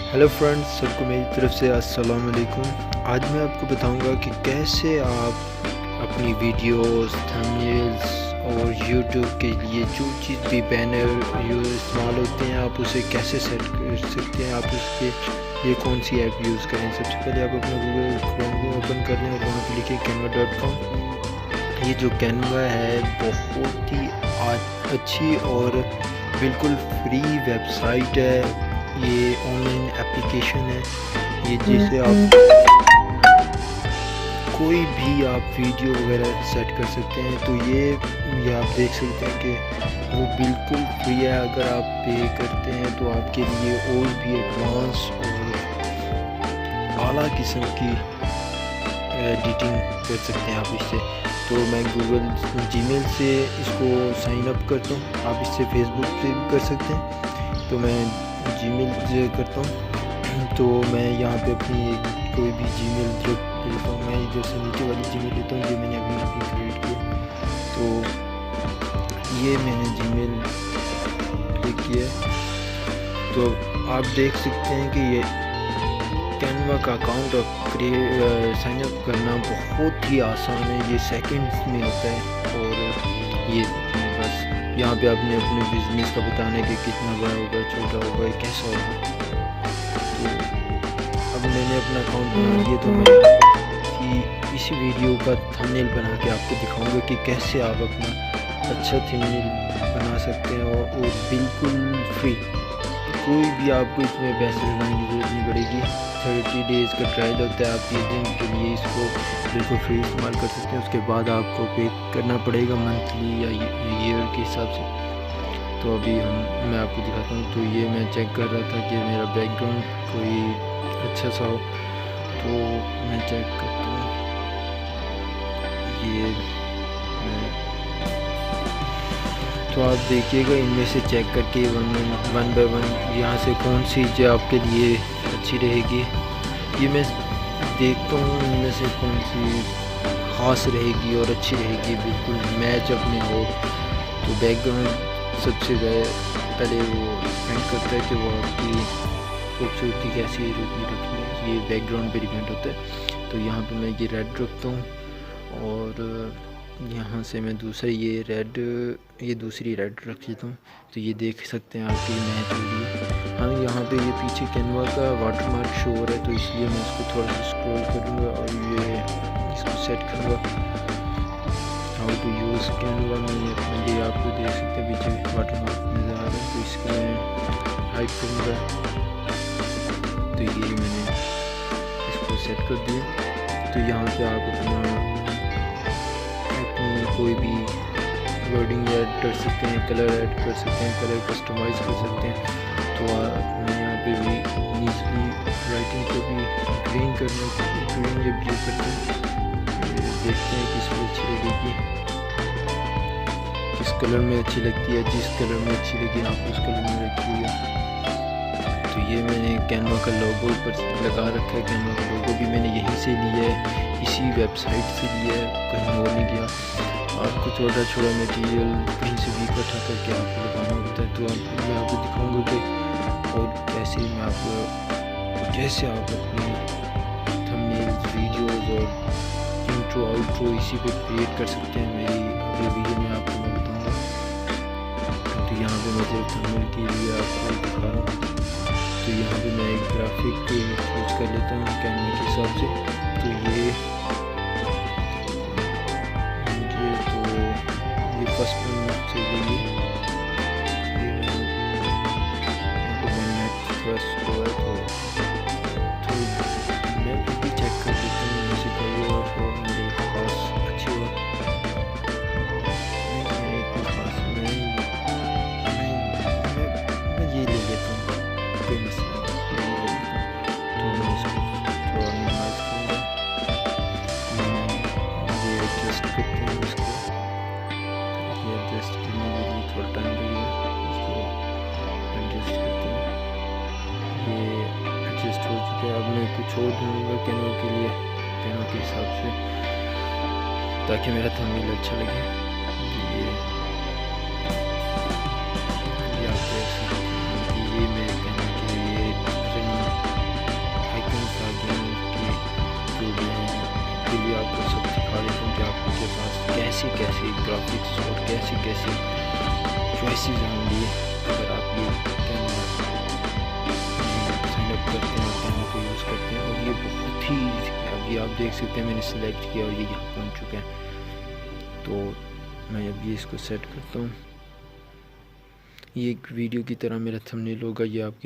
Hello friends, सबको मेरी तरफ से अस्सलाम वालेकुम। आज मैं आपको बताऊंगा कि कैसे आप अपनी वीडियोस, थंबनेल्स और यूट्यूब के लिए जो चीज़ भी बैनर इस्तेमाल होते हैं आप उसे कैसे सेट कर सकते हैं। आप उसके लिए कौन सी ऐप यूज़ करें। सबसे पहले आप अपना गूगल क्रोम को ओपन कर लें और वहाँ पर लिखें canva.com। ये जो कैनवा है बहुत ही अच्छी और बिल्कुल फ्री वेबसाइट है। ये ऑनलाइन एप्लीकेशन है ये, जिसे आप कोई भी आप वीडियो वगैरह सेट कर सकते हैं। तो ये आप देख सकते हैं कि वो बिल्कुल फ्री है। अगर आप पे करते हैं तो आपके लिए और भी एडवांस और आला किस्म की एडिटिंग कर सकते हैं आप इससे। तो मैं गूगल जीमेल से इसको साइन अप करता हूँ। आप इससे फेसबुक से भी कर सकते हैं। तो मैं जीमेल से करता हूँ। तो मैं यहाँ पे अपनी कोई भी जीमेल जो लेता हूँ, मैं इधर से नीचे वाली जीमेल लेता हूँ जो मैंने अभी क्रिएट किया। तो ये मैंने जीमेल क्लिक किया। तो आप देख सकते हैं कि ये कैनवा का अकाउंट साइन अप करना बहुत ही आसान है। ये सेकंड्स में होता है। और ये बस यहाँ पे आपने अपने बिजनेस का बताना है कि कितना बड़ा होगा, छोटा होगा, कैसा होगा। तो अब मैंने अपना अकाउंट बना लिया। तो मैं इसी वीडियो का थंबनेल बना के आपको दिखाऊंगा कि कैसे आप अपना अच्छा थंबनेल बना सकते हैं और बिल्कुल फ्री। कोई भी आपको इसमें पैसे लगाने की ज़रूरत नहीं पड़ेगी। 30 डेज़ का ट्रायल होता है। आप 30 दिन के लिए इसको बिल्कुल फ्री इस्तेमाल कर सकते हैं। उसके बाद आपको पे करना पड़ेगा मंथली या ईयर के हिसाब से। तो अभी मैं आपको दिखाता हूँ। तो ये मैं चेक कर रहा था कि मेरा बैकग्राउंड कोई अच्छा सा हो। तो मैं चेक करता हूँ। ये तो आप देखिएगा इनमें से चेक करके वन बाय वन यहाँ से कौन सी चीज़ आपके लिए अच्छी रहेगी। ये मैं देखता हूँ इनमें से कौन सी ख़ास रहेगी और अच्छी रहेगी, बिल्कुल मैच अपने हो। तो बैकग्राउंड सबसे पहले वो डिपेंड करता है कि वो आपकी खूबसूरती कैसी रखनी है। ये बैकग्राउंड पे डिपेंड होता है। तो यहाँ पे मैं ये रेड रखता हूँ और यहाँ से मैं दूसरी रेड रख लेता हूँ। तो ये देख सकते हैं आपकी मैच हो रही है। हाँ, यहाँ पे ये पीछे कैनवा का वाटरमार्क शो हो रहा है। तो इसलिए मैं इसको थोड़ा सा स्क्रॉल करूँगा और ये इसको सेट करूँगा। हाउ टू यूज़ कैनवा में ये आपको देख सकते हैं पीछे वाटरमार्क नज़र आ रहा है। तो इसको मैं हाइड करूँगा। तो ये मैंने इसको सेट कर दिया। तो यहाँ पे आप अपनी कोई भी वर्डिंग ऐड कर सकते हैं, कलर ऐड कर सकते हैं, कलर कस्टमाइज़ कर सकते हैं। तो मैं यहाँ पे भी नीचली राइटिंग को भी ग्रीन जब यूज़ करते हैं देखते हैं किस में अच्छी लगेगी, किस कलर में अच्छी लगती है। जिस कलर में अच्छी लगी आप उस कलर में रखिएगा। तो ये मैंने कैनवा का लोगो पर लगा रखा है। कैनवा का लोगो भी मैंने यहीं से लिया है, इसी वेबसाइट से लिया है, कहीं और नहीं गया। आपको छोटा मटेरियल कहीं से भी इकट्ठा करके आपको लगाना होता है। तो मैं आपको दिखाऊंगा कि और कैसे आप अपनी थंबनेल्स, वीडियोस और इंट्रो आउट्रो इसी पे क्रिएट कर सकते हैं। मेरी अगली वीडियो में आपको मैं बताऊँगा। तो यहाँ पे मैं सिर्फ थंबनेल के लिए आपको दिखा रहा हूँ। तो यहाँ पे मैं एक ग्राफिक यूज़ कर लेता हूँ कैनवा के हिसाब से। तो ये फर्स्ट मिनट से लेंगे। फर्स्ट को है तो मैं भी चेक कर देता हूँ मुझे कोई और मेरे पास अच्छी हो। मैं इतनी खास मैं ये ले लेता हूँ, कोई मसला नहीं, ये ले लेता हूँ। तो मैं इसको थोड़ा मिनिमाइज करूँगा। ये एडजस्ट करते हैं इसको। एडजस्ट करने के लिए थोड़ा टाइम लगेगा। इसको एडजस्ट करते हैं। ये एडजस्ट हो चुका है। अब मैं कुछ और ढूँढूँगा कैनवा के लिए, कैनवा के हिसाब से, ताकि मेरा थंबनेल अच्छा लगे। ये आप देख सकते हैं कि ये मैं कैनवा के लिए ग्राफिक्स और कैसे कैसे चॉइसेस होंगी अगर आप ये कैमरा साइन अप करते हैं और कैमरा को यूज़ करते हैं। और ये बहुत ही ईजी है। अभी आप देख सकते हैं मैंने सेलेक्ट किया और ये यहाँ पहुँच चुका है। तो मैं अभी इसको सेट करता हूँ। ये एक वीडियो की तरह मेरा थंबनेल होगा, ये आपके